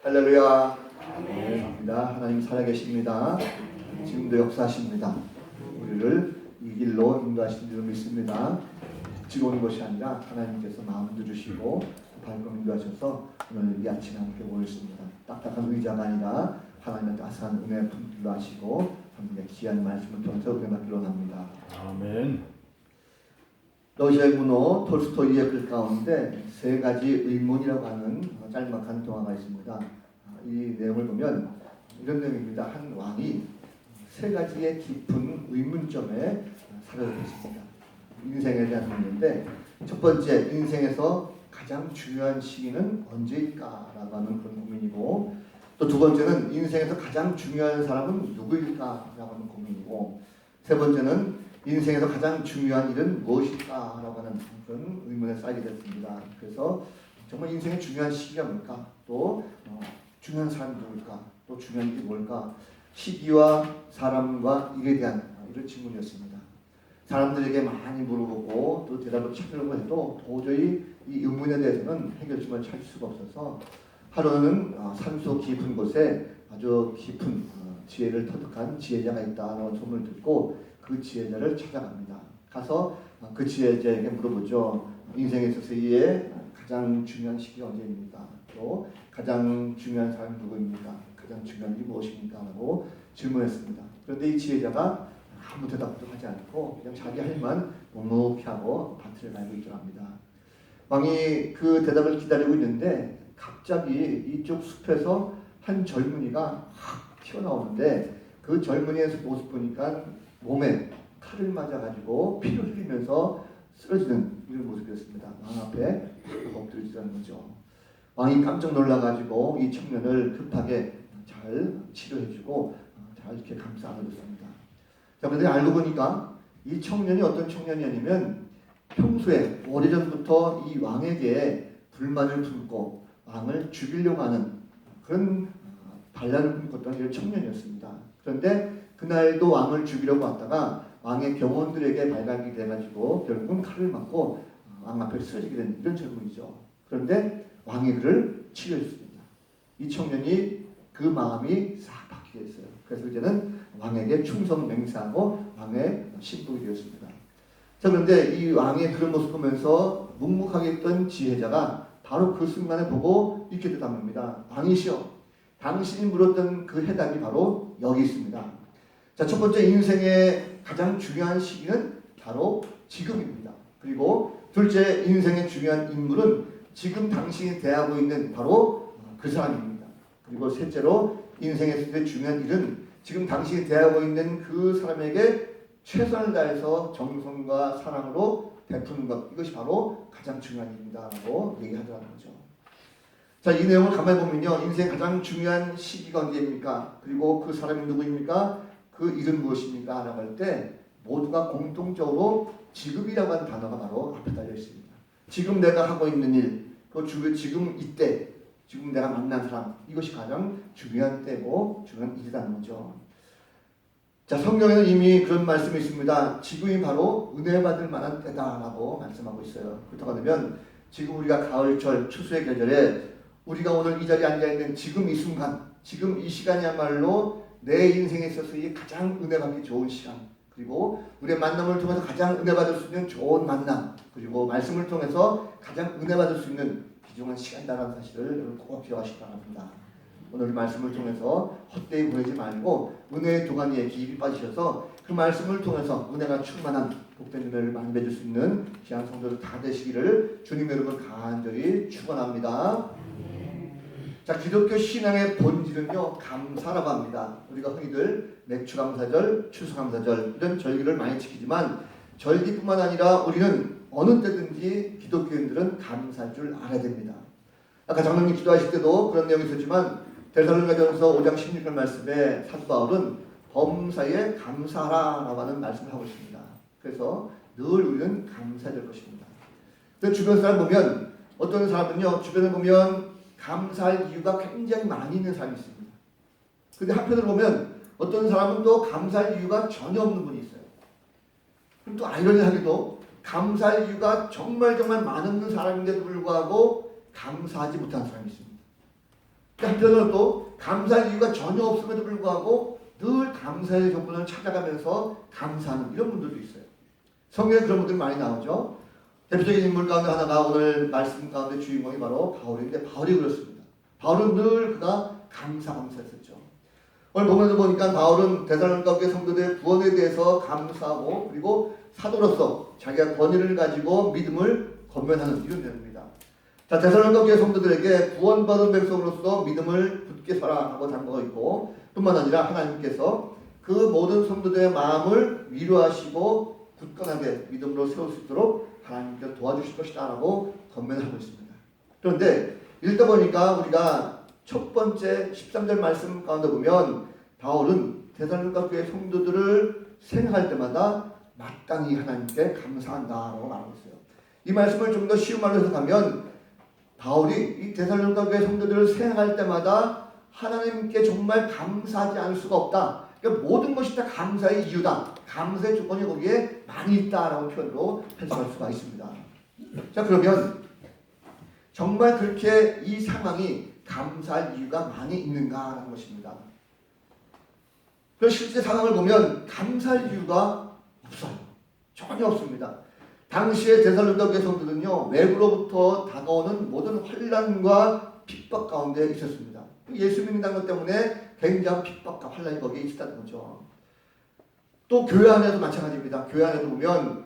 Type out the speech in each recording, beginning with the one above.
할렐루야. 감사합니다. 하나님 살아계십니다. 지금도 역사하십니다. 우리를 이 길로 인도하신 줄 믿습니다. 지고온 것이 아니라 하나님께서 마음도 주시고 발걸음 인도하셔서 오늘 이 아침에 함께 모였습니다. 딱딱한 의자가 아니라 하나님의 따스한 은혜 품길로 하시고 하나님의 귀한 말씀을 통해서 은혜 받기로 합니다. 아멘. 러시아의 문호 톨스토이의 글 가운데 세 가지 의문이라고 하는 짤막한 동화가 있습니다. 이 내용을 보면 이런 내용입니다. 한 왕이 세 가지의 깊은 의문점에 사로잡혀 있습니다. 인생에 대한 문제인데, 첫 번째, 인생에서 가장 중요한 시기는 언제일까라고 하는 그런 고민이고, 또 두 번째는 인생에서 가장 중요한 사람은 누구일까라고 하는 고민이고, 세 번째는 인생에서 가장 중요한 일은 무엇일까라고 하는 그런 의문에 쌓이게 됐습니다. 그래서 정말 인생의 중요한 시기가 뭘까? 또 중요한 사람이 누굴까? 또 중요한 일이 뭘까? 시기와 사람과 일에 대한 이런 질문이었습니다. 사람들에게 많이 물어보고 또 대답을 찾으려고 해도 도저히 이 의문에 대해서는 해결점을 찾을 수가 없어서 하루는 산속 깊은 곳에 아주 깊은 지혜를 터득한 지혜자가 있다는 소문을 듣고 그 지혜자를 찾아갑니다. 가서 그 지혜자에게 물어보죠. 인생에 있어서의 가장 중요한 시기가 언제입니까? 또 가장 중요한 사람이 누구입니까? 가장 중요한 일이 무엇입니까? 라고 질문했습니다. 그런데 이 지혜자가 아무 대답도 하지 않고 그냥 자기 할 일만 묵묵히 하고 밭을 갈고 있더랍니다. 왕이 그 대답을 기다리고 있는데 갑자기 이쪽 숲에서 한 젊은이가 확 튀어나오는데 그 젊은이의 모습 보니까 몸에 칼을 맞아가지고 피를 흘리면서 쓰러지는 이런 모습이었습니다. 왕 앞에 엎드려지는 거죠. 왕이 깜짝 놀라가지고 이 청년을 급하게 잘 치료해주고 잘 이렇게 감싸 안아줬습니다. 자, 그런데 알고 보니까 이 청년이 어떤 청년이냐면 평소에 오래전부터 이 왕에게 불만을 품고 왕을 죽이려고 하는 그런 반란을 품었던 이런 청년이었습니다. 그런데 그날도 왕을 죽이려고 왔다가 왕의 병원들에게 발각이 돼가지고 결국은 칼을 맞고 왕 앞에 쓰러지게 된 이런 젊은이죠. 그런데 왕이 그를 치료했습니다. 이 청년이 그 마음이 싹 바뀌게 됐어요. 그래서 이제는 왕에게 충성 맹세하고 왕의 신복이 되었습니다. 자, 그런데 이 왕의 그런 모습 보면서 묵묵하게 있던 지혜자가 바로 그 순간에 보고 이렇게 대답합니다. 왕이시여, 당신이 물었던 그 해답이 바로 여기 있습니다. 자, 첫 번째, 인생의 가장 중요한 시기는 바로 지금입니다. 그리고 둘째, 인생의 중요한 인물은 지금 당신이 대하고 있는 바로 그 사람입니다. 그리고 셋째로, 인생에서 중요한 일은 지금 당신이 대하고 있는 그 사람에게 최선을 다해서 정성과 사랑으로 베푸는 것, 이것이 바로 가장 중요한 일입니다 라고 얘기하더라는 거죠. 자, 이 내용을 가만히 보면요, 인생 가장 중요한 시기가 언제입니까? 그리고 그 사람이 누구입니까? 그 일은 무엇입니까? 라고 할 때 모두가 공통적으로 지금이라고 하는 단어가 바로 앞에 달려 있습니다. 지금 내가 하고 있는 일, 그 지금 이때, 지금 내가 만난 사람, 이것이 가장 중요한 때고 중요한 일이라는 거죠. 자, 성경에는 이미 그런 말씀이 있습니다. 지금이 바로 은혜 받을 만한 때다라고 말씀하고 있어요. 그렇다고 하면 지금 우리가 가을철, 추수의 계절에 우리가 오늘 이 자리에 앉아있는 지금 이 순간, 지금 이 시간이야말로 내 인생에 있어서의 가장 은혜 받기 좋은 시간, 그리고 우리의 만남을 통해서 가장 은혜 받을 수 있는 좋은 만남, 그리고 말씀을 통해서 가장 은혜 받을 수 있는 귀중한 시간이라는 사실을 여러분 꼭 기억하시기 바랍니다. 오늘 말씀을 통해서 헛되이 보내지 말고 은혜의 도가니에 깊이 빠지셔서 그 말씀을 통해서 은혜가 충만한 복된 은혜를 많이 맺을 수 있는 귀한 성도들 다 되시기를 주님 여러분 간절히 축원합니다. 자, 기독교 신앙의 본질은요, 감사라고 합니다. 우리가 흔히들 맥추감사절, 추수감사절 이런 절기를 많이 지키지만 절기뿐만 아니라 우리는 어느 때든지 기독교인들은 감사할 줄 알아야 됩니다. 아까 장로님 기도하실 때도 그런 내용이 있었지만 데살로니가전서 5장 16절 말씀에 사도 바울은 범사에 감사하라라고 하는 말씀을 하고 있습니다. 그래서 늘 우리는 감사해야 될 것입니다. 근데 주변 사람 보면 어떤 사람은요, 주변에 보면 감사할 이유가 굉장히 많이 있는 사람이 있습니다. 근데 한편으로 보면 어떤 사람은 또 감사할 이유가 전혀 없는 분이 있어요. 그럼 또 아이러니하게도 감사할 이유가 정말 많은 사람인데도 불구하고 감사하지 못하는 사람이 있습니다. 한편으로는 또 감사할 이유가 전혀 없음에도 불구하고 늘 감사의 조건을 찾아가면서 감사하는 이런 분들도 있어요. 성경에 그런 분들이 많이 나오죠. 대표적인 인물 가운데 하나가 오늘 말씀 가운데 주인공이 바로 바울인데, 바울이 그렇습니다. 바울은 늘 그가 감사했었죠. 오늘 본문에도 보니까 바울은 데살로니가 교회 성도들의 구원에 대해서 감사하고, 그리고 사도로서 자기가 권위를 가지고 믿음을 건면하는 이런 내용입니다. 자, 데살로니가 교회 성도들에게 구원받은 백성으로서 믿음을 굳게 서라 하고 당부하고 있고, 뿐만 아니라 하나님께서 그 모든 성도들의 마음을 위로하시고 굳건하게 믿음으로 세울 수 있도록 하나님께서 도와주실 것이다 라고 건면하고 있습니다. 그런데 읽다 보니까 우리가 첫 번째 13절 말씀 가운데 보면 바울은 데살로니가 교회 성도들을 생각할 때마다 마땅히 하나님께 감사한다라고 말하고 있어요. 이 말씀을 좀 더 쉬운 말로 해석하면 바울이 이 데살로니가 교회 성도들을 생각할 때마다 하나님께 정말 감사하지 않을 수가 없다. 그러니까 모든 것이 다 감사의 이유다. 감사의 조건이 거기에 많이 있다라고 표현으로 해석할 수가 있습니다. 자, 그러면 정말 그렇게 이 상황이 감사할 이유가 많이 있는가라는 것입니다. 그 실제 상황을 보면 감사할 이유가 없어요. 전혀 없습니다. 당시의 데살로니가 교회 성도들은요, 외부로부터 다가오는 모든 환난과 핍박 가운데 있었습니다. 예수 믿는다는 것 때문에 굉장한 핍박과 환난이 거기에 있었다는 거죠. 또 교회 안에도 마찬가지입니다. 교회 안에도 보면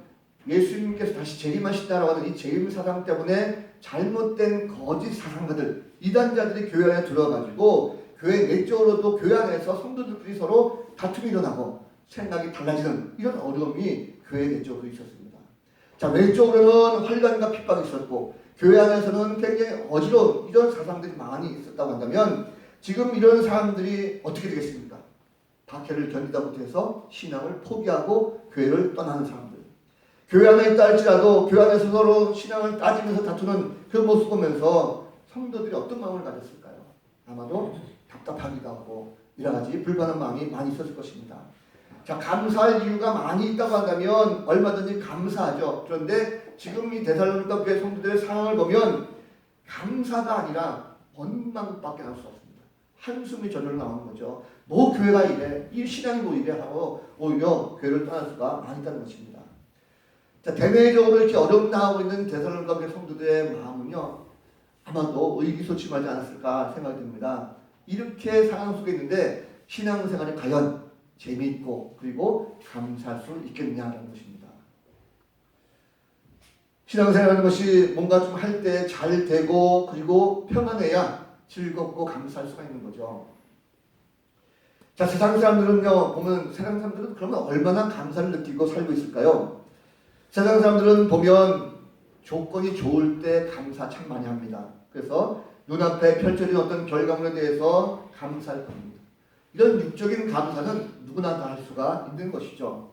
예수님께서 다시 재림하신다라고 하는 이 재림 사상 때문에 잘못된 거짓 사상가들, 이단자들이 교회 안에 들어가지고 교회 내적으로도 교회 안에서 성도들끼리 서로 다툼이 일어나고 생각이 달라지는 이런 어려움이 교회 내적으로 있었습니다. 자, 외적으로는 환난과 핍박이 있었고 교회 안에서는 굉장히 어지러운 이런 사상들이 많이 있었다고 한다면 지금 이런 사람들이 어떻게 되겠습니까? 박해를 견디다 못해서 신앙을 포기하고 교회를 떠나는 사람들. 교회 안에 있다 할지라도 교회 안에서 서로 신앙을 따지면서 다투는 그 모습 보면서 성도들이 어떤 마음을 가졌을까요? 아마도 답답하기도 하고 여러 가지 불편한 마음이 많이 있었을 것입니다. 자, 감사할 이유가 많이 있다고 한다면 얼마든지 감사하죠. 그런데 지금 이 데살로니가 교회 성도들의 상황을 보면 감사가 아니라 원망밖에 날 수 없습니다. 한숨이 저절로 나오는 거죠. 뭐 교회가 이래, 이 신앙이 뭐 이래 하고 오히려 교회를 떠날 수가 많이 있다는 것입니다. 자, 대내적으로 이렇게 어려움 당하고 있는 데살로니가 교회 성도들의 마음은요, 아마도 의기소침하지 않았을까 생각이 듭니다. 이렇게 상황 속에 있는데 신앙생활이 과연 재미있고 그리고 감사할 수 있겠냐는 것입니다. 신앙생활하는 것이 뭔가 좀 할 때 잘 되고 그리고 평안해야 즐겁고 감사할 수가 있는 거죠. 자, 세상 사람들은요, 보면 세상 사람들은 그러면 얼마나 감사를 느끼고 살고 있을까요? 세상 사람들은 보면 조건이 좋을 때 감사 참 많이 합니다. 그래서 눈앞에 펼쳐진 어떤 결과물에 대해서 감사할 겁니다. 이런 육적인 감사는 누구나 다 할 수가 있는 것이죠.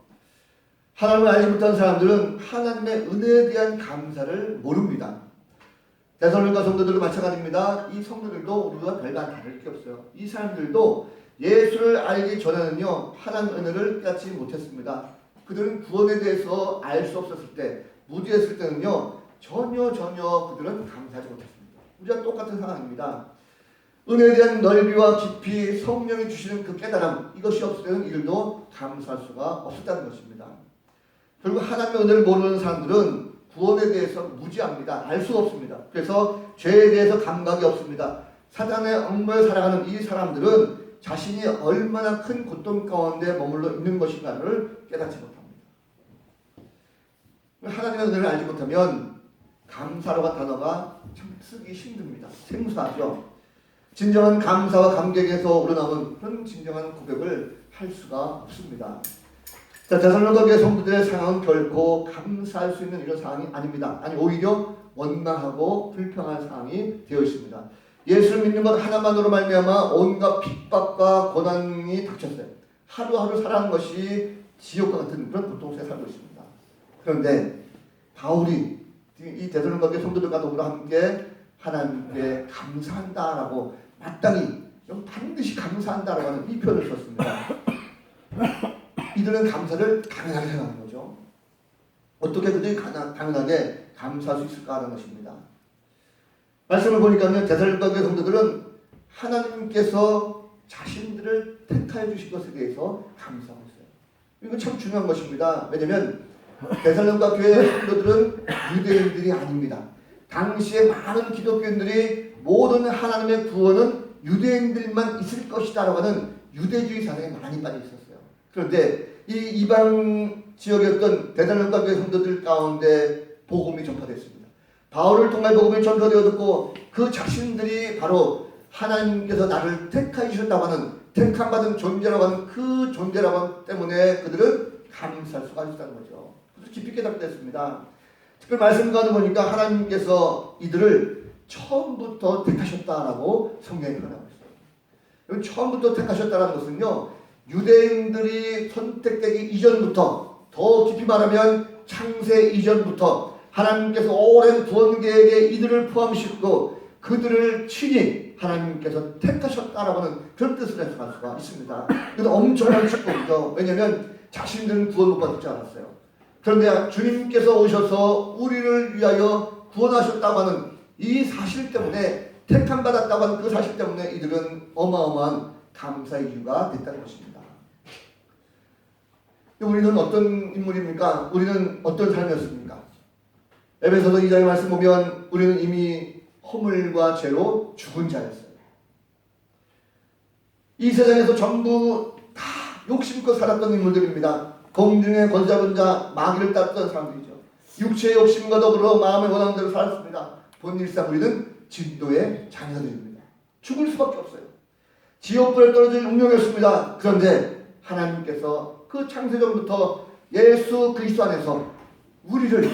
하나님을 알지 못한 사람들은 하나님의 은혜에 대한 감사를 모릅니다. 데살로니가 성도들도 마찬가지입니다. 이 성도들도 우리가 별반 다를 게 없어요. 이 사람들도 예수를 알기 전에는요, 하나님의 은혜를 깨닫지 못했습니다. 그들은 구원에 대해서 알 수 없었을 때, 무지했을 때는요, 전혀 그들은 감사하지 못했습니다. 우리와 똑같은 상황입니다. 은혜에 대한 넓이와 깊이 성령이 주시는 그 깨달음, 이것이 없을 때는 이들도 감사할 수가 없었다는 것입니다. 결국 하나님의 은혜를 모르는 사람들은 구원에 대해서 무지합니다. 알 수가 없습니다. 그래서 죄에 대해서 감각이 없습니다. 사단의 엄무에 살아가는 이 사람들은 자신이 얼마나 큰 고통 가운데 머물러 있는 것인가를 깨닫지 못합니다. 하나님의 은혜를 알지 못하면 감사라고 하는 단어가 참 쓰기 힘듭니다. 생소하죠. 진정한 감사와 감격에서 우러나오는 그런 진정한 고백을 할 수가 없습니다. 자, 데살로니가 교회 성도들의 상황은 결코 감사할 수 있는 이런 상황이 아닙니다. 아니, 오히려 원망하고 불평할 상황이 되어 있습니다. 예수를 믿는 것 하나만으로 말미암아 온갖 핍박과 고난이 닥쳤어요. 하루하루 살아가는 것이 지옥과 같은 그런 고통 속에 살고 있습니다. 그런데 바울이 이 데살로니가 교회 성도들과 더불어 함께 하나님께 감사한다라고 마땅히 반드시 감사한다라고 하는 이 표현을 썼습니다. 이들은 감사를 당연하게 생각하는 거죠. 어떻게 그들이 당연하게 감사할 수 있을까 하는 것입니다. 말씀을 보니까요, 데살로니가 교회 성도들은 하나님께서 자신들을 택하여 주신 것에 대해서 감사하고 있어요. 이거 참 중요한 것입니다. 왜냐하면 데살로니가 교회 성도들은 유대인들이 아닙니다. 당시에 많은 기독교인들이 모든 하나님의 구원은 유대인들만 있을 것이다 라고 하는 유대주의 사상에 많이 빠져 있었어요. 그런데 이 이방 지역이었던 데살로니가 교회 성도들 가운데 복음이 전파됐습니다. 바울을 통해 복음이 전파되었고 그 자신들이 바로 하나님께서 나를 택하여 주셨다고 하는 택함받은 존재라고 하는 그 존재라고 하는 때문에 그들은 감사할 수가 있었다는 거죠. 그래서 깊이 깨닫겠습니다. 특별히 말씀 가운데 보니까 하나님께서 이들을 처음부터 택하셨다라고 성경에 표현하고 있어요. 처음부터 택하셨다는 것은요, 유대인들이 선택되기 이전부터, 더 깊이 말하면 창세 이전부터 하나님께서 오랜 구원 계획에 이들을 포함시키고 그들을 친히 하나님께서 택하셨다라고 하는 그런 뜻을 해석할 수가 있습니다. 그래서 엄청난 축복이죠. 왜냐하면 자신들은 구원 못 받지 않았어요. 그런데 주님께서 오셔서 우리를 위하여 구원하셨다고 하는 이 사실 때문에 택함 받았다고 하는 그 사실 때문에 이들은 어마어마한 감사의 이유가 됐다는 것입니다. 우리는 어떤 인물입니까? 우리는 어떤 삶이었습니까? 에베소서 2장의 말씀 보면 우리는 이미 허물과 죄로 죽은 자였어요. 이 세상에서 전부 다 욕심껏 살았던 인물들입니다. 공중에 권 잡은 자, 마귀를 따르던 사람들이죠. 육체의 욕심과 더불어 마음의 원하는 대로 살았습니다. 본일상 우리는 진도의 자녀들입니다. 죽을 수밖에 없어요. 지옥불에 떨어질 운명이었습니다. 그런데 하나님께서 그 창세전부터 예수 그리스도 안에서 우리를,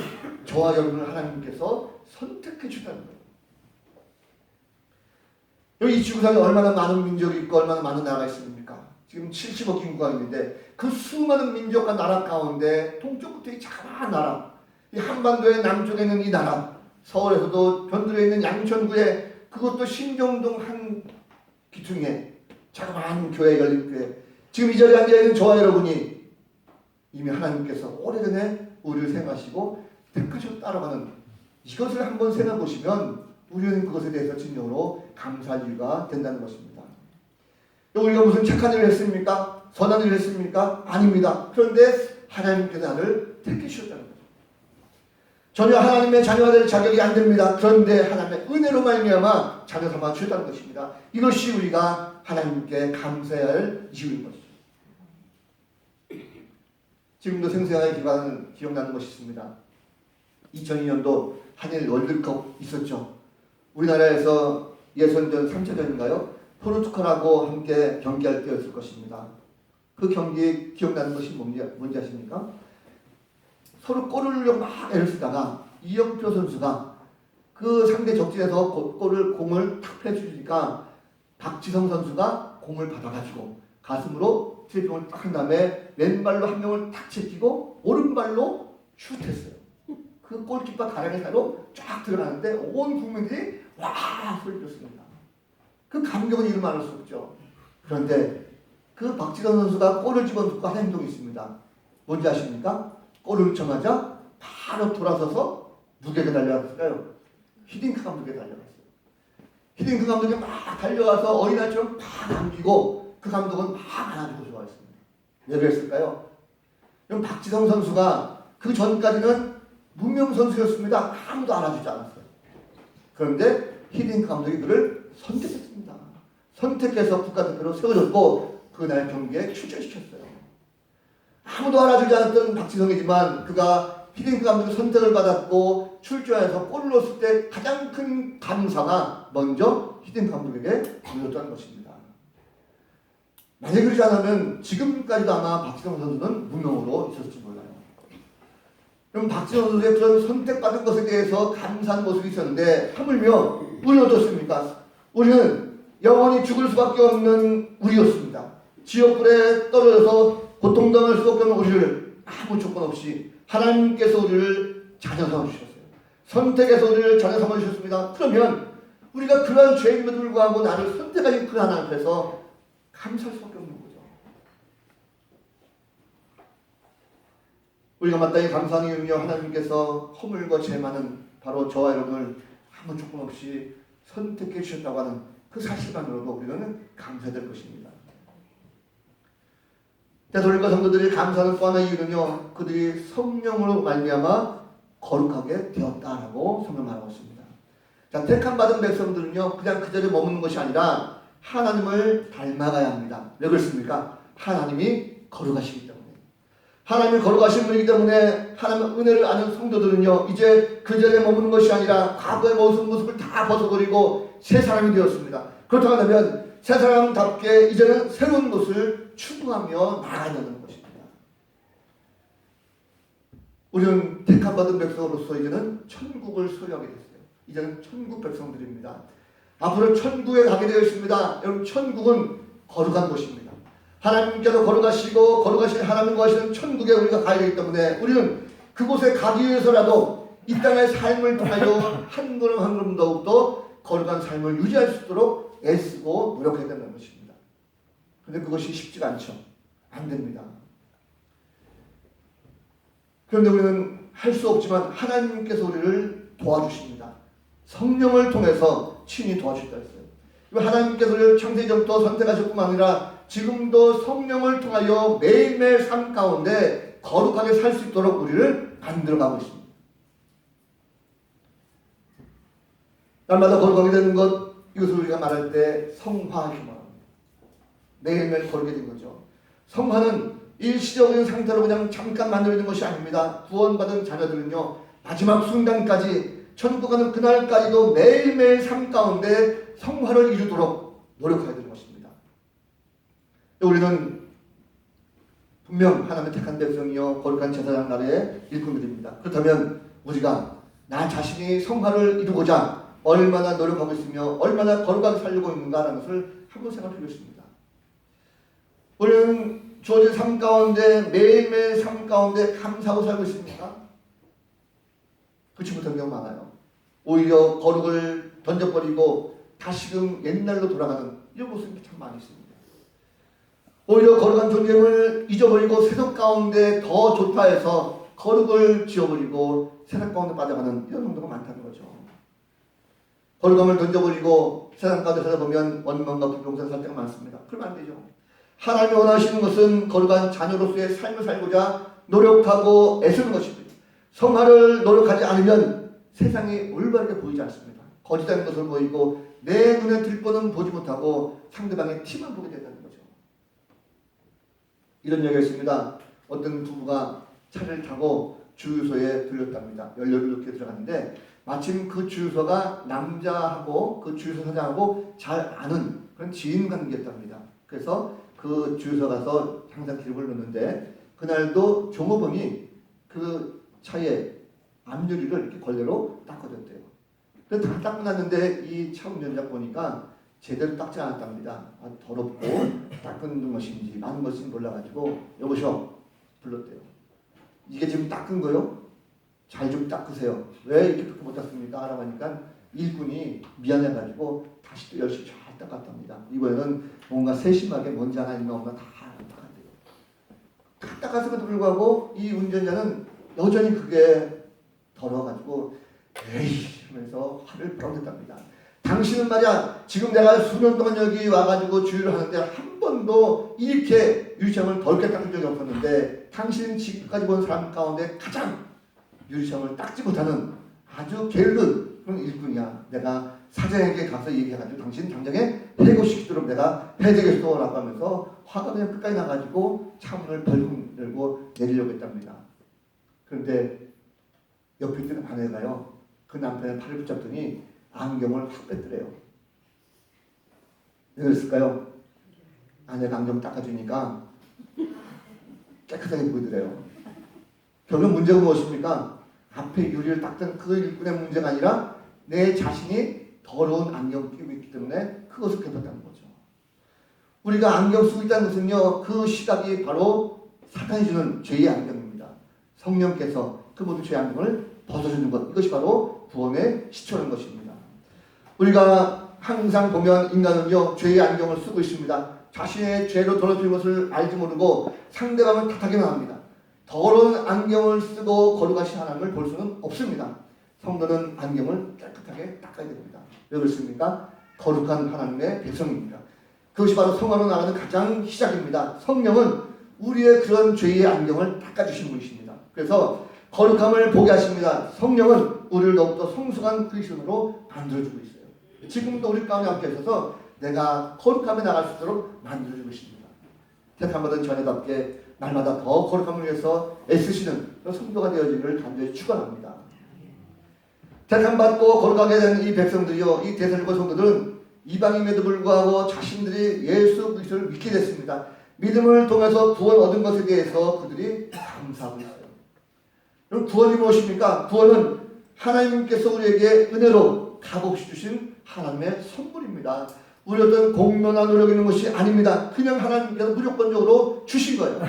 저와 여러분을 하나님께서 선택해 주다는 거예요. 여기 이 지구상에 얼마나 많은 민족이 있고 얼마나 많은 나라가 있습니까? 지금 70억 인구가 있는데 그 수많은 민족과 나라 가운데 동쪽부터 이 자그마한 나라, 이 한반도의 남쪽에 있는 이 나라, 서울에서도 변두리에 있는 양천구에, 그것도 신정동 한 기퉁에 자그마한 교회, 열린 교회, 지금 이 자리에 앉아있는 저와 여러분이 이미 하나님께서 오래전에 우리를 생각하시고 택하셨다라고 하는 이것을 한번 생각해 보시면 우리는 그것에 대해서 진정으로 감사할 이유가 된다는 것입니다. 우리가 무슨 착한 일을 했습니까? 선한 일을 했습니까? 아닙니다. 그런데 하나님께서 나를 택하셨다는 거죠. 전혀 하나님의 자녀가 될 자격이 안 됩니다. 그런데 하나님의 은혜로 말미암아 자녀 삼아 주셨다는 것입니다. 이것이 우리가 하나님께 감사해야 할 이유인 것이죠. 지금도 생생하게 기억나는 것이 있습니다. 2002년도 한일 월드컵 있었죠. 우리나라에서 예선전 3차전인가요? 포르투갈하고 함께 경기할 때였을 것입니다. 그 경기에 기억나는 것이 뭔지 아십니까? 서로 골을 넣으려고 막 애를 쓰다가 이영표 선수가 그 상대 적진에서 공을 탁 패주니까 박지성 선수가 공을 받아가지고 가슴으로 트래핑을 딱 한 다음에 왼발로 한 명을 탁 제끼고 오른발로 슛했어요. 그 골키퍼 가랑이 사이로 쫙 들어가는데 온 국민들이 와 소리 쳤습니다. 그 감격은 이루 말할 수 없죠. 그런데 그 박지성 선수가 골을 집어넣고 한 행동이 있습니다. 뭔지 아십니까? 골을 넣자마자 바로 돌아서서 누구에게 달려갔을까요? 히딩크 감독에게 달려갔어요. 히딩크 감독이 막 달려가서 어린아이처럼 막 안기고 그 감독은 막 안아주고 좋아했습니다. 왜 그랬을까요? 그럼 박지성 선수가 그 전까지는 무명 선수였습니다. 아무도 안아주지 않았어요. 그런데 히딩크 감독이 그를 선택했습니다. 선택해서 국가대표로 세워졌고 그날 경기에 출전시켰어요. 아무도 알아주지 않았던 박지성이지만 그가 히딩크 감독의 선택을 받았고 출전해서 골을 넣었을 때 가장 큰 감사가 먼저 히딩크 감독에게 보여줬다는 것입니다. 만약 그러지 않으면 지금까지도 아마 박지성 선수는 무명으로 있었을지 몰라요. 그럼 박지성 선수의 그런 선택받은 것에 대해서 감사한 모습이 있었는데 하물며 우리는 어떻습니까? 우리는 영원히 죽을 수밖에 없는 우리였습니다. 지옥불에 떨어져서 고통당할 수밖에 없는 우리를 아무 조건 없이 하나님께서 우리를 자녀 삼아주셨어요. 선택해서 우리를 자녀 삼아주셨습니다. 그러면 우리가 그러한 죄임에도 불구하고 나를 선택하신 그 하나님 앞에서 감사할 수밖에 없는 거죠. 우리가 마땅히 감사하는 이유는요, 하나님께서 허물과 죄 많은 바로 저와 여러분을 아무 조건 없이 선택해 주셨다고 하는 그 사실만으로도 우리는 감사될 것입니다. 데살로니가 성도들이 감사하는 또 하나의 이유는요, 그들이 성령으로 말미암아 거룩하게 되었다라고 성경 말하고 있습니다. 자, 택함 받은 백성들은요, 그냥 그 자리에 머무는 것이 아니라 하나님을 닮아가야 합니다. 왜 그렇습니까? 하나님이 거룩하시기 때문에. 하나님이 거룩하신 분이기 때문에 하나님의 은혜를 아는 성도들은요, 이제 그 자리에 머무는 것이 아니라 과거의 모습을 다 벗어버리고 새 사람이 되었습니다. 그렇다고 하면 새 사람답게 이제는 새로운 것을 추구하며 나아가야 되는 것입니다. 우리는 택함받은 백성으로서 이제는 천국을 소유하게 됐어요. 이제는 천국 백성들입니다. 앞으로 천국에 가게 되어 있습니다. 여러분, 천국은 거룩한 곳입니다. 하나님께서 거룩하시고 거룩하신 하나님과 하시는 천국에 우리가 가야 되기 때문에 우리는 그곳에 가기 위해서라도 이 땅의 삶을 통하여 한 걸음 한 걸음 더욱더 거룩한 삶을 유지할 수 있도록 애쓰고 노력해야 된다는 것입니다. 그런데 그것이 쉽지가 않죠. 안 됩니다. 그런데 우리는 할 수 없지만 하나님께서 우리를 도와주십니다. 성령을 통해서 친히 도와주셨다 했어요. 하나님께서 우리를 창세전부터 선택하실 뿐만 아니라 지금도 성령을 통하여 매일매일 삶 가운데 거룩하게 살 수 있도록 우리를 만들어가고 있습니다. 날마다 거룩하게 되는 것, 이것을 우리가 말할 때 성화하기 말합니다. 매일매일 거룩하게 된 거죠. 성화는 일시적인 상태로 그냥 잠깐 만들어진 것이 아닙니다. 구원받은 자녀들은요, 마지막 순간까지 천국 가는 그날까지도 매일매일 삶 가운데 성화를 이루도록 노력해야 되는 것입니다. 우리는 분명 하나님의 택한 백성이요 거룩한 제사장 나라의 일꾼들입니다. 그렇다면 우리가 나 자신이 성화를 이루고자 얼마나 노력하고 있으며 얼마나 거룩하게 살려고 있는가라는 것을 한번 생각해 보겠습니다. 우리는 주어진 삶 가운데 매일매일 삶 가운데 감사하고 살고 있습니까? 그렇지 못한 경우 많아요. 오히려 거룩을 던져버리고 다시금 옛날로 돌아가는 이런 모습이 참 많이 있습니다. 오히려 거룩한 존재를 잊어버리고 세상 가운데 더 좋다 해서 거룩을 지어버리고 세상 가운데 빠져가는 이런 정도가 많다는 거죠. 거룩함을 던져버리고 세상 가운데 살아보면 원망과 불평선 살 때가 많습니다. 그러면 안 되죠. 하나님이 원하시는 것은 거룩한 자녀로서의 삶을 살고자 노력하고 애쓰는 것입니다. 성화를 노력하지 않으면 세상이 올바르게 보이지 않습니다. 거짓된 것을 보이고 내 눈에 들 뻔은 보지 못하고 상대방의 티만 보게 된다는 거죠. 이런 얘기가 있습니다. 어떤 부부가 차를 타고 주유소에 들렸답니다. 연료를 넣게 들어갔는데 마침 그 주유소가 남자하고 그 주유소 사장하고 잘 아는 그런 지인 관계였답니다. 그래서 그 주유소 가서 항상 기름을 넣는데 그날도 종업원이 그 차에 앞유리를 이렇게 걸레로 닦아줬대요. 그래서 다 닦고 났는데 이 차 운전자 보니까 제대로 닦지 않았답니다. 더럽고 닦은 것인지 많은 것인지 몰라가지고 여보셔 불렀대요. 이게 지금 닦은 거요? 잘 좀 닦으세요. 왜 이렇게 그렇게 못 닦습니까? 라고 하니까 일꾼이 미안해가지고 다시 또 열심히 잘 닦았답니다. 이번에는 뭔가 세심하게 먼지 하나 있나 없나 다 닦았대요. 다 닦았음에도 불구하고 이 운전자는 여전히 그게 더러워가지고 에이 하면서 화를 벌였답니다. 당신은 말이야 지금 내가 수년 동안 여기 와가지고 주유를 하는데 한 번도 이렇게 유리창을 더럽게 닦은 적이 없었는데 당신은 지금까지 본 사람 가운데 가장 유리창을 닦지 못하는 아주 게으른 그런 일꾼이야. 내가 사장에게 가서 얘기해가지고 당신 당장에 해고시키도록 내가 해야되겠어 라고 하면서 화가 그냥 끝까지 나가지고 차문을 벌금 열고 내리려고 했답니다. 그런데 옆에 있는 아내가요 그 남편의 팔을 붙잡더니 안경을 확 뺐더래요. 왜 그랬을까요? 아내가 안경 닦아주니까 깨끗하게 보이더래요. 결국 문제가 무엇입니까? 앞에 유리를 닦던 그 일꾼의 문제가 아니라 내 자신이 더러운 안경 끼고 있기 때문에 그것을 괴롭혔다는 거죠. 우리가 안경 쓰고 있다는 것은요 그 시각이 바로 사탄이 주는 죄의 안경입니다. 성령께서 그 모든 죄의 안경을 벗어주는 것, 이것이 바로 구원의 시초라는 것입니다. 우리가 항상 보면 인간은요 죄의 안경을 쓰고 있습니다. 자신의 죄로 더러워진 것을 알지 모르고 상대방을 탓하기만 합니다. 더러운 안경을 쓰고 거룩하신 하나님을 볼 수는 없습니다. 성도는 안경을 깨끗하게 닦아야 됩니다. 왜 그렇습니까? 거룩한 하나님의 백성입니다. 그것이 바로 성화로 나가는 가장 시작입니다. 성령은 우리의 그런 죄의 안경을 닦아주신 분이십니다. 그래서 거룩함을 보게 하십니다. 성령은 우리를 더욱더 성숙한 그리스도로 만들어주고 있어요. 지금도 우리 가운데 함께 하셔서 내가 거룩함에 나갈 수 있도록 만들어주고 있습니다. 택함받은 자녀답게 날마다 더 거룩함을 위해서 애쓰시는 성도가 되어지기를 간절히 축원합니다. 택함받고 거룩하게 된 이 백성들이요, 이 데살로니가 성도들은 이방인에도 불구하고 자신들이 예수 그리스도를 믿게 됐습니다. 믿음을 통해서 구원 얻은 것에 대해서 그들이 감사하고 있어요. 그럼 구원이 무엇입니까? 구원은 하나님께서 우리에게 은혜로 값없이 주신 하나님의 선물입니다. 우리 어떤 공로나 노력 있는 것이 아닙니다. 그냥 하나님께서 무조건적으로 주신 거예요.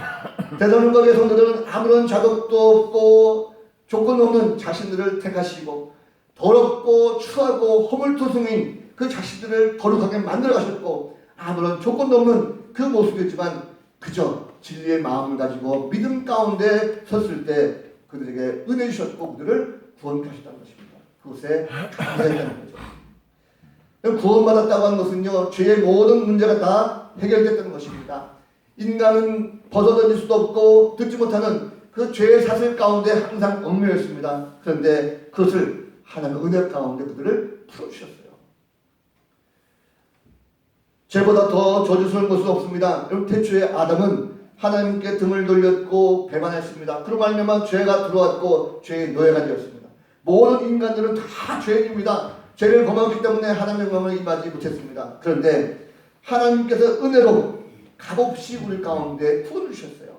데살로니가 성도들은 아무런 자격도 없고 조건 없는 자신들을 택하시고 더럽고 추하고 허물투성인 그 자신들을 거룩하게 만들어 가셨고 아무런 조건도 없는 그 모습이었지만 그저 진리의 마음을 가지고 믿음 가운데 섰을 때 그들에게 은혜 주셨고 그들을 구원하셨다는 것입니다. 그것에 감사했다는 거죠. 구원받았다고 하는 것은요, 죄의 모든 문제가 다 해결됐다는 것입니다. 인간은 벗어던질 수도 없고 듣지 못하는 그 죄의 사슬 가운데 항상 얽매였습니다. 그런데 그것을 하나님의 은혜 가운데 그들을 풀어주셨어요. 죄보다 더 저주스러운 것은 없습니다. 여러분, 태초에 아담은 하나님께 등을 돌렸고 배반했습니다. 그로 말미암아 죄가 들어왔고 죄의 노예가 되었습니다. 모든 인간들은 다 죄인입니다. 죄를 범하기 때문에 하나님의 영광을 임하지 못했습니다. 그런데 하나님께서 은혜로 값없이 우리 가운데 구원을 주셨어요.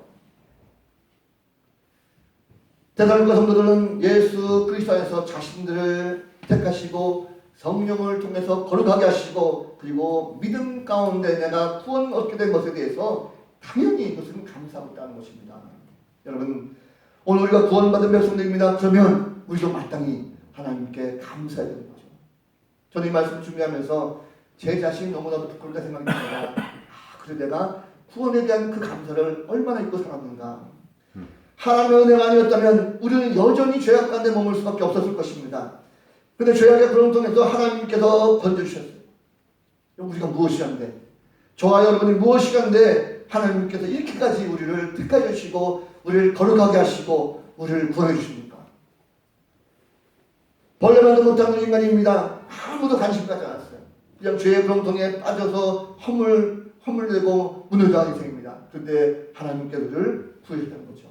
데살로니가 성도들은 예수 그리스도 안에서 자신들을 택하시고 성령을 통해서 거룩하게 하시고 그리고 믿음 가운데 내가 구원 얻게 된 것에 대해서 당연히 이것은 감사하고 있다는 것입니다. 여러분, 오늘 우리가 구원받은 백성들입니다. 그러면 우리도 마땅히 하나님께 감사해야 되는 거죠. 저는 이 말씀 준비하면서 제 자신이 너무나도 부끄럽다 생각이 듭니다. 그래 내가 구원에 대한 그 감사를 얼마나 잊고 살았는가. 하나님의 은혜가 아니었다면 우리는 여전히 죄악 가운데 머물 수밖에 없었을 것입니다. 그런데 죄악의 그런 통해서 하나님께서 건져주셨어요. 우리가 무엇이 한데, 저와 여러분이 무엇이 한데 하나님께서 이렇게까지 우리를 택하여 주시고 우리를 거룩하게 하시고 우리를 구원해 주십니까? 벌레만도 못하는 인간입니다. 아무도 관심 갖지 않았어요. 그냥 죄의 구렁텅이에 빠져서 허물되고 무너져가는 인생입니다. 그런데 하나님께서 우리를 구해주셨다는 거죠.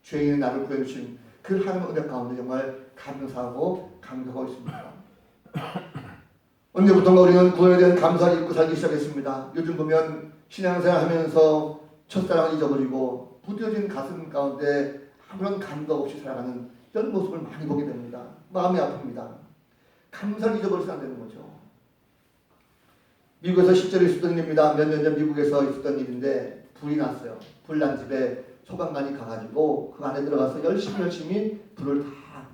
죄인의 나를 구해주신 그 하나님의 은혜 가운데 정말 감사하고 감격하고 있습니다. 언제부턴가 우리는 구원에 대한 감사를 잊고 살기 시작했습니다. 요즘 보면 신앙생활 하면서 첫사랑을 잊어버리고 부뎌진 가슴 가운데 아무런 감각 없이 살아가는 이런 모습을 많이 보게 됩니다. 마음이 아픕니다. 감사를 잊어버려서는 안 되는 거죠. 미국에서 실제로 있었던 일입니다. 몇 년 전 미국에서 있었던 일인데 불이 났어요. 불난 집에 소방관이 가가지고 그 안에 들어가서 열심히 불을 다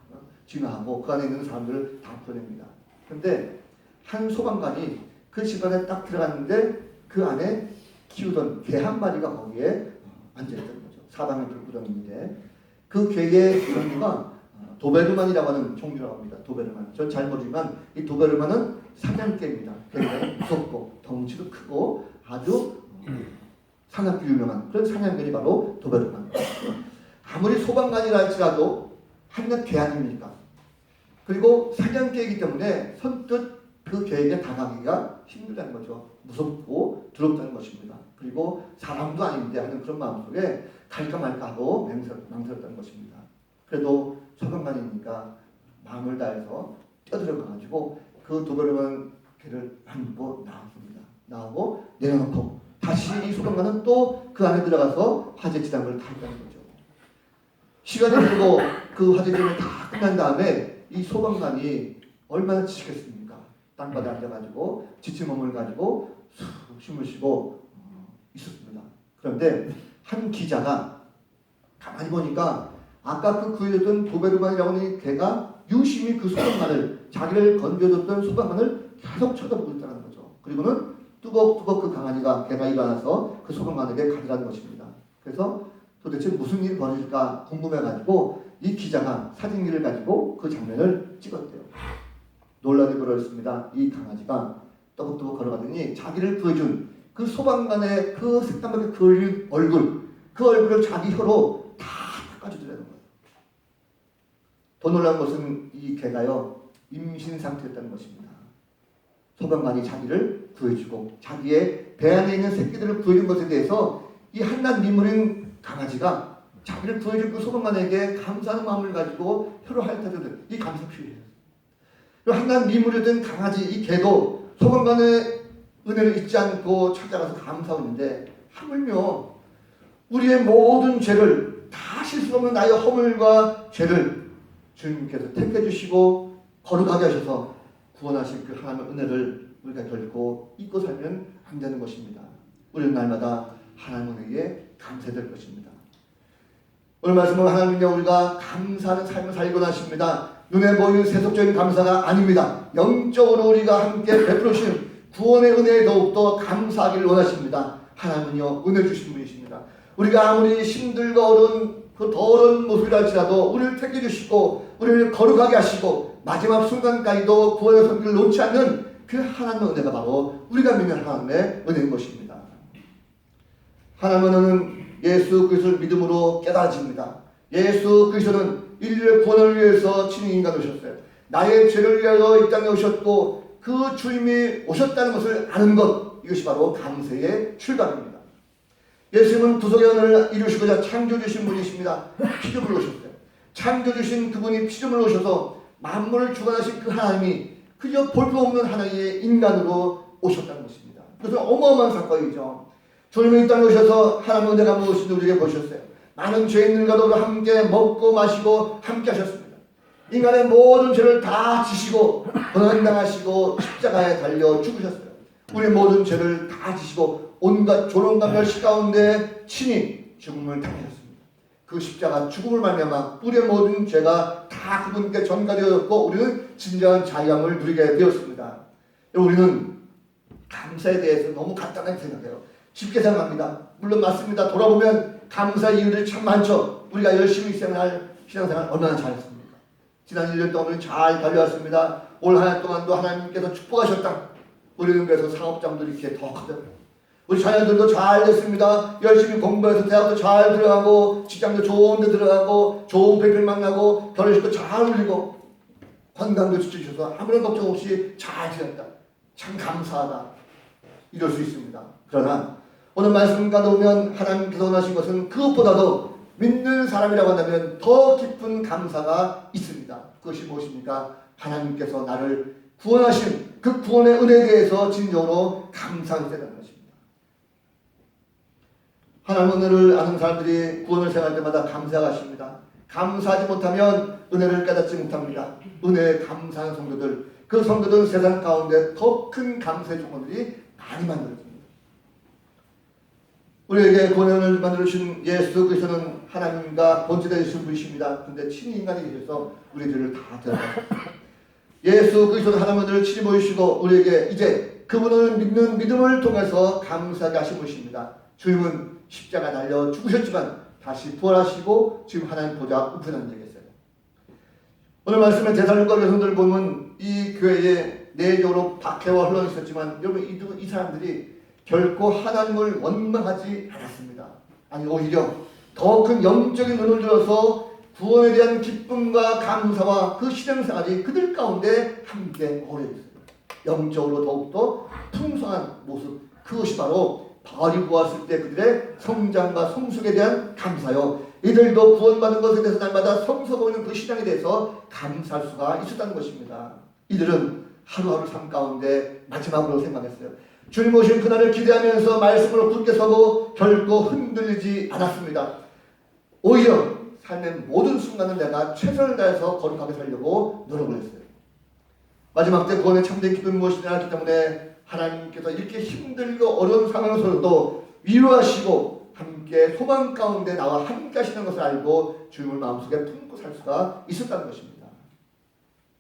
진화하고 그 안에 있는 사람들을 다 풀어냅니다. 그런데 한 소방관이 그 집안에 딱 들어갔는데 그 안에 키우던 개 한 마리가 거기에 앉아있던 거죠. 사방에 불 뿌렸는데 그 개의 종류가 도베르만이라고 하는 종류라고 합니다. 도베르만. 전 잘 모르지만 이 도베르만은 사냥개입니다. 굉장히 무섭고 덩치도 크고 아주 상악기 유명한 그런 사냥개이 바로 도베르만. 아무리 소방관이라 할지라도 한낱 개 아닙니까? 그리고 사냥개이기 때문에 선뜻 그 개에게 다가가기가 힘들다는 거죠. 무섭고 두렵다는 것입니다. 그리고 사람도 아닌데 하는 그런 마음속에 갈까 말까 하고 망설였다는 것입니다. 그래도 소방관이니까 마음을 다해서 뛰어들어가가지고 그 도베르만 개를 안고 나왔습니다. 나오고 내려놓고 다시 이 소방관은 또 그 안에 들어가서 화재 진압을 다 했다는 거죠. 시간이 흐르고 그 화재 진압이 다 끝난 다음에 이 소방관이 얼마나 지치겠습니까? 땅바닥에 앉아가지고 지친 몸을 가지고 숨을 쉬고 있었습니다. 그런데 한 기자가 가만히 보니까 아까 그 구해줬던 도베르만이라고 하는 개가 유심히 그 소방관을 자기를 건져줬던 소방관을 계속 쳐다보고 있다는 거죠. 그리고는 뚜벅뚜벅 그 강아지가 개가 일어나서 그 소방관에게 가져가는 것입니다. 그래서 도대체 무슨 일이 벌어질까 궁금해가지고 이 기자가 사진기를 가지고 그 장면을 찍었대요. 논란이 벌어졌습니다. 이 강아지가 또박또박 걸어가더니 자기를 구해준 그 소방관의 그 색감하게 그을린 얼굴, 그 얼굴을 자기 혀로 다 닦아주더라는 거예요. 더 놀라운 것은 이 개가요, 임신 상태였다는 것입니다. 소방관이 자기를 구해주고 자기의 배 안에 있는 새끼들을 구해준 것에 대해서 이 한낱 미물인 강아지가 자기를 구해준 그 소방관에게 감사하는 마음을 가지고 혀로 핥아주는 이 감사 표현이에요. 한낱 미물이던 강아지 이 개도 소방관의 은혜를 잊지 않고 찾아가서 감사하고 있는데 하물며 우리의 모든 죄를 다 실수 없는 나의 허물과 죄를 주님께서 택해주시고 거룩하게 하셔서 구원하신 그 하나님의 은혜를 우리가 결코 잊고 살면 안 되는 것입니다. 우리는 날마다 하나님에게 감사해야 될 것입니다. 오늘 말씀은 하나님은요, 우리가 감사하는 삶을 살곤 하십니다. 눈에 보이는 세속적인 감사가 아닙니다. 영적으로 우리가 함께 베풀으신 구원의 은혜에 더욱더 감사하기를 원하십니다. 하나님은요, 은혜 주신 분이십니다. 우리가 아무리 힘들고 어려운 그 더러운 모습이라 할지라도 우리를 택해주시고 우리를 거룩하게 하시고 마지막 순간까지도 구원의 손길을 놓지 않는 그 하나님의 은혜가 바로 우리가 믿는 하나님의 은혜인 것입니다. 하나님의 은혜는 예수 그리스도를 믿음으로 깨달아집니다. 예수 그리스도는 인류의 구원을 위해서 친히 인간을 오셨어요. 나의 죄를 위하여 이 땅에 오셨고 그 주님이 오셨다는 것을 아는 것, 이것이 바로 감사의 출발입니다. 예수님은 구속의 은혜를 이루시고자 창조주신 분이십니다. 피조물로 오셨어요. 창조주신 그분이 피조물로 오셔서 만물을 주관하신 그 하나님이 그저 볼품없는 하나님의 인간으로 오셨다는 것입니다. 그것은 어마어마한 사건이죠. 주님이 이 땅에 오셔서 하나님의 은혜가 무엇인지 우리에게 보셨어요. 많은 죄인들과도 함께 먹고 마시고 함께 하셨습니다. 인간의 모든 죄를 다 지시고 고난당하시고 십자가에 달려 죽으셨어요. 우리의 모든 죄를 다 지시고 온갖 조롱과 멸시 가운데 친히 죽음을 당하셨습니다. 그 십자가 죽음을 말미암아 우리의 모든 죄가 다 그분께 전가되었고 우리는 진정한 자유함을 누리게 되었습니다. 우리는 감사에 대해서 너무 간단하게 생각해요. 쉽게 생각합니다. 물론 맞습니다. 돌아보면 감사 이유들이 참 많죠. 우리가 열심히 신앙생활 얼마나 잘했습니까? 지난 1년 동안 우리 잘 달려왔습니다. 올 한 해 동안도 하나님께서 축복하셨다. 우리는 그래서 사업장들이 이렇게 더 크더라고요. 우리 자녀들도 잘 됐습니다. 열심히 공부해서 대학도 잘 들어가고 직장도 좋은 데 들어가고 좋은 배필 만나고 결혼식도 잘 올리고 건강도 지켜주셔서 아무런 걱정 없이 잘 지냈다. 참 감사하다. 이럴 수 있습니다. 그러나 오늘 말씀 가져오면 하나님께서 원하신 것은 그것보다도 믿는 사람이라고 한다면 더 깊은 감사가 있습니다. 그것이 무엇입니까? 하나님께서 나를 구원하신 그 구원의 은혜에 대해서 진정으로 감사해야 되는 것입니다. 하나님의 은혜를 아는 사람들이 구원을 생각할 때마다 감사하십니다. 감사하지 못하면 은혜를 깨닫지 못합니다. 은혜에 감사하는 성도들, 그 성도들은 세상 가운데 더 큰 감사의 조건들이 많이 만들어집니다. 우리에게 구원을 만들어주신 예수 그리스도는 하나님과 본체되신 분이십니다. 그런데 친히 인간이 되셔서 우리들을 다 데려가셨습니다. 예수 그리스도는 하나님을 친히 보이시고 우리에게 이제 그분을 믿는 믿음을 통해서 감사하게 하신 분이십니다. 주님은 십자가 달려 죽으셨지만 다시 부활하시고 지금 하나님 보좌 우편에 앉아 계세요. 오늘 말씀에 데살로니가 교성들을 보면 이 교회에 내적으로 박해와 혼란이 있었지만 여러분 이 사람들이 결코 하나님을 원망하지 않았습니다. 아니 오히려 더 큰 영적인 눈을 들어서 구원에 대한 기쁨과 감사와 그 신앙생활이 그들 가운데 함께 어울려 있어요. 영적으로 더욱더 풍성한 모습, 그것이 바로 바울이 보았을 때 그들의 성장과 성숙에 대한 감사요. 이들도 구원받은 것에 대해서 날마다 성서 보이는 그 신앙에 대해서 감사할 수가 있었다는 것입니다. 이들은 하루하루 삶 가운데 마지막으로 생각했어요. 주님 오신 그날을 기대하면서 말씀으로 굳게 서고 결코 흔들리지 않았습니다. 오히려 삶의 모든 순간을 내가 최선을 다해서 거룩하게 살려고 노력을 했어요. 마지막 때 구원의 참된 기쁨이 무엇이냐 하기 때문에 하나님께서 이렇게 힘들고 어려운 상황에서도 위로하시고 함께 소망 가운데 나와 함께 하시는 것을 알고 주님을 마음속에 품고 살 수가 있었다는 것입니다.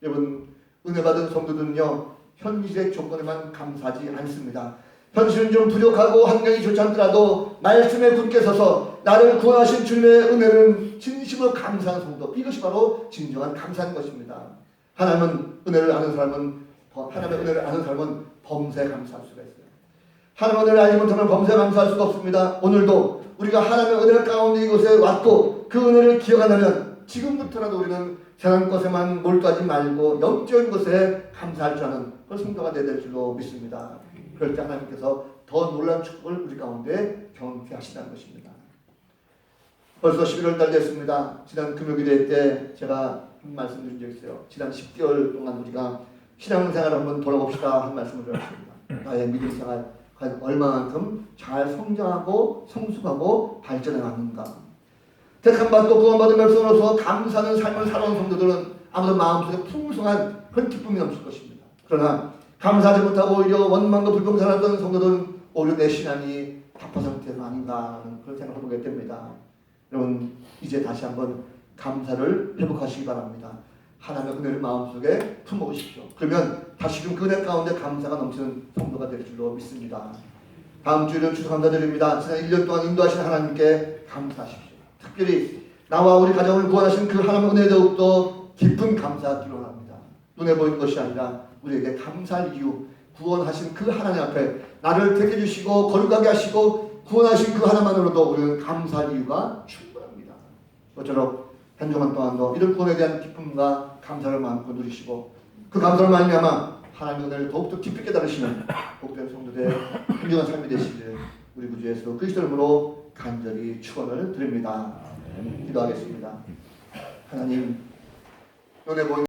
여러분, 은혜 받은 성도들은요, 현실의 조건에만 감사하지 않습니다. 현실은 좀 부족하고 환경이 좋지 않더라도 말씀에 굳게 서서 나를 구원하신 주님의 은혜는 진심으로 감사하는 성도, 이것이 바로 진정한 감사인 것입니다. 하나님의 은혜를 아는 사람은 범사에 감사할 수가 있어요. 하나님의 은혜를 알지 못하면 범사에 감사할 수가 없습니다. 오늘도 우리가 하나님의 은혜 가운데 이곳에 왔고 그 은혜를 기억한다면 지금부터라도 우리는 세상 것에만 몰두하지 말고 영적인 것에 감사할 줄 아는 그런 성도가 되어야 될 줄로 믿습니다. 그럴 때 하나님께서 더 놀라운 축복을 우리 가운데 경험케 하신다는 것입니다. 벌써 11월 달 됐습니다. 지난 금요일에 때 제가 한 말씀 드린 적이 있어요. 지난 10개월 동안 우리가 신앙생활을 한번 돌아봅시다 한 말씀을 드렸습니다. 나의 믿음생활 과연 얼마만큼 잘 성장하고 성숙하고 발전해 왔는가. 택함받고 구원받은 백성으로서 감사하는 삶을 살아온 성도들은 아무도 마음속에 풍성한 그런 기쁨이 넘칠 것입니다. 그러나 감사하지 못하고 오히려 원망과 불평살았던 성도들은 오히려 내 신앙이 타파 상태가 아닌가 하는 그런 생각을 보게 됩니다. 여러분 이제 다시 한번 감사를 회복하시기 바랍니다. 하나님의 은혜를 마음속에 품어보십시오. 그러면 다시금 그 은혜 가운데 감사가 넘치는 성도가 될 줄로 믿습니다. 다음 주일은 추수감사드립니다. 지난 1년 동안 인도하신 하나님께 감사하십시오. 특별히 나와 우리 가정을 구원하신 그 하나님의 은혜에 더욱더 깊은 감사하기로 합니다. 눈에 보이는 것이 아니라 우리에게 감사할 이유, 구원하신 그 하나님 앞에 나를 택해 주시고 거룩하게 하시고 구원하신 그 하나만으로도 우리는 감사할 이유가 충분합니다. 모쪼록 한 주간 동안도 이런 구원에 대한 기쁨과 감사를 마음껏 누리시고 그 감사를 말미암아 하나님의 은혜를 더욱더 깊이 깨달으시는 복된 성도들의 훌륭한 삶이 되시기를 우리 구주 예수 그리스도 이름으로 간절히 축원을 드립니다. 기도하겠습니다. 하나님, 눈에 보이는